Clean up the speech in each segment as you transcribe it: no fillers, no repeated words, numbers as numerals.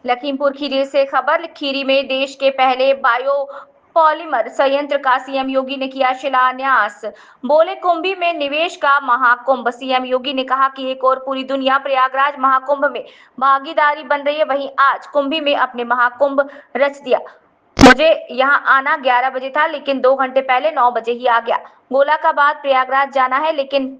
लखीमपुर खीरी से खबर। खीरी में देश के पहले बायो पॉलीमर संयंत्र का सीएम योगी ने किया शिलान्यास। बोले, कुंभी में निवेश का महाकुंभ। सीएम योगी ने कहा कि एक और पूरी दुनिया प्रयागराज महाकुंभ में भागीदारी बन रही है, वहीं आज कुंभी में अपने महाकुंभ रच दिया। मुझे यहाँ आना 11 बजे था, लेकिन 2 घंटे पहले 9 बजे ही आ गया। गोला का बाद प्रयागराज जाना है, लेकिन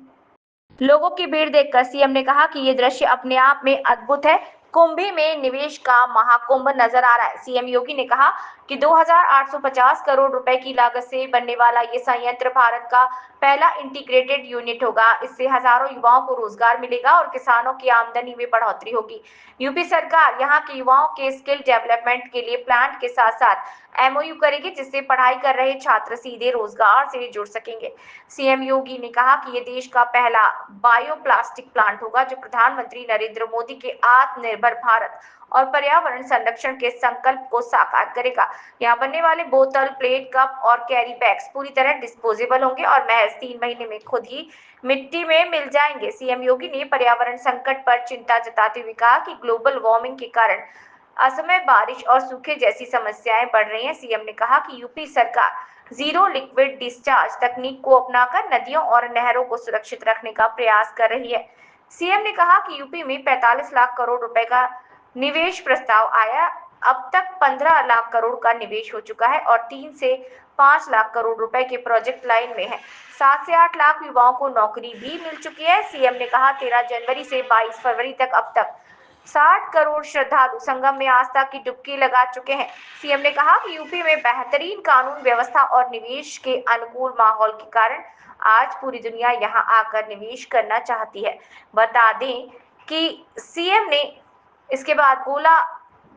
लोगों की भीड़ देखकर सीएम ने कहा कि ये दृश्य अपने आप में अद्भुत है। कुंभी में निवेश का महाकुंभ नजर आ रहा है। सीएम योगी ने कहा कि 2850 करोड़ रुपए की लागत से बनने वाला ये संयंत्र भारत का पहला इंटीग्रेटेड यूनिट होगा। इससे हजारों युवाओं को रोजगार मिलेगा और किसानों की आमदनी में बढ़ोतरी होगी। यूपी सरकार यहाँ के युवाओं के स्किल डेवलपमेंट के लिए प्लांट के साथ साथ एमओयू करेगी, जिससे पढ़ाई कर रहे छात्र सीधे रोजगार से जुड़ सकेंगे। सीएम योगी ने कहा कि ये देश का पहला बायोप्लास्टिक प्लांट होगा, जो प्रधानमंत्री नरेंद्र मोदी के आत्मनिर्भर भारत और पर्यावरण संरक्षण के संकल्प को साकार करेगा। यहाँ बनने वाले बोतल, प्लेट, कप और कैरी बैग्स पूरी तरह डिस्पोजेबल होंगे और महज 3 महीने में खुद ही मिट्टी में मिल जाएंगे। सीएम योगी ने पर्यावरण संकट पर चिंता जताते हुए कहा कि ग्लोबल वार्मिंग के कारण असमय बारिश और सूखे जैसी समस्याएं बढ़ रही हैं। सीएम ने कहा कि यूपी सरकार जीरो लिक्विड डिस्चार्ज तकनीक को अपनाकर नदियों और नहरों को सुरक्षित रखने का प्रयास कर रही है। सीएम ने कहा कि यूपी में 45 लाख करोड़ रुपए का निवेश प्रस्ताव आया। अब तक 15 लाख करोड़ का निवेश हो चुका है और 3 से 5 लाख करोड़ रुपए के प्रोजेक्ट लाइन में है। 7 से 8 लाख युवाओं को नौकरी भी मिल चुकी है। सीएम ने कहा 13 जनवरी से 22 फरवरी तक अब तक 60 करोड़ श्रद्धालु संगम में आस्था की डुबकी लगा चुके हैं। सीएम ने कहा कि यूपी में बेहतरीन कानून व्यवस्था और निवेश के अनुकूल माहौल के कारण आज पूरी दुनिया यहां आकर निवेश करना चाहती है। बता दें कि सीएम ने इसके बाद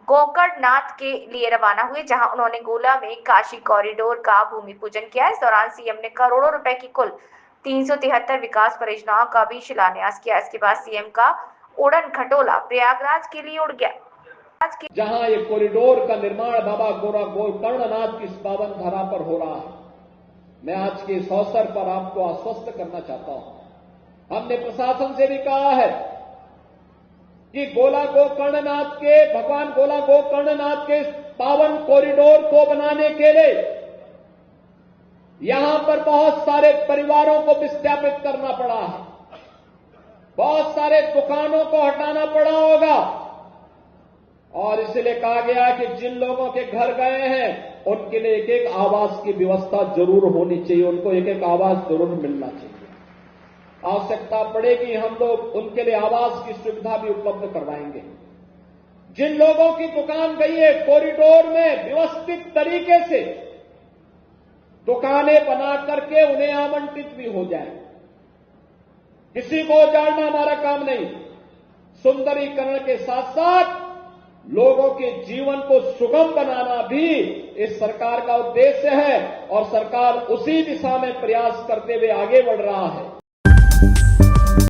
गोकर्णनाथ के लिए रवाना हुए, जहां उन्होंने गोला में काशी कॉरिडोर का भूमि पूजन किया। इस दौरान सीएम ने करोड़ों रुपए की कुल 373 विकास परियोजनाओं का भी शिलान्यास किया। इसके बाद सीएम का उड़न खटोला प्रयागराज के लिए उड़ गया। जहां ये कॉरिडोर का निर्माण बाबा गोकर्णनाथ की इस पावन धरा पर हो रहा है, मैं आज के इस अवसर पर आपको आश्वस्त करना चाहता हूं। हमने प्रशासन से भी कहा है कि भगवान गोला गोकर्णनाथ के पावन कॉरिडोर को बनाने के लिए यहां पर बहुत सारे परिवारों को विस्थापित करना पड़ा है, बहुत सारे दुकानों को हटाना पड़ा होगा और इसलिए कहा गया कि जिन लोगों के घर गए हैं उनके लिए एक एक आवास की व्यवस्था जरूर होनी चाहिए, उनको एक एक आवास जरूर मिलना चाहिए। आवश्यकता पड़ेगी हम लोग उनके लिए आवास की सुविधा भी उपलब्ध करवाएंगे। जिन लोगों की दुकान गई है, कॉरिडोर में व्यवस्थित तरीके से दुकानें बना करके उन्हें आवंटित भी हो जाए। किसी को जानना हमारा काम नहीं। सुंदरीकरण के साथ साथ लोगों के जीवन को सुगम बनाना भी इस सरकार का उद्देश्य है और सरकार उसी दिशा में प्रयास करते हुए आगे बढ़ रहा है।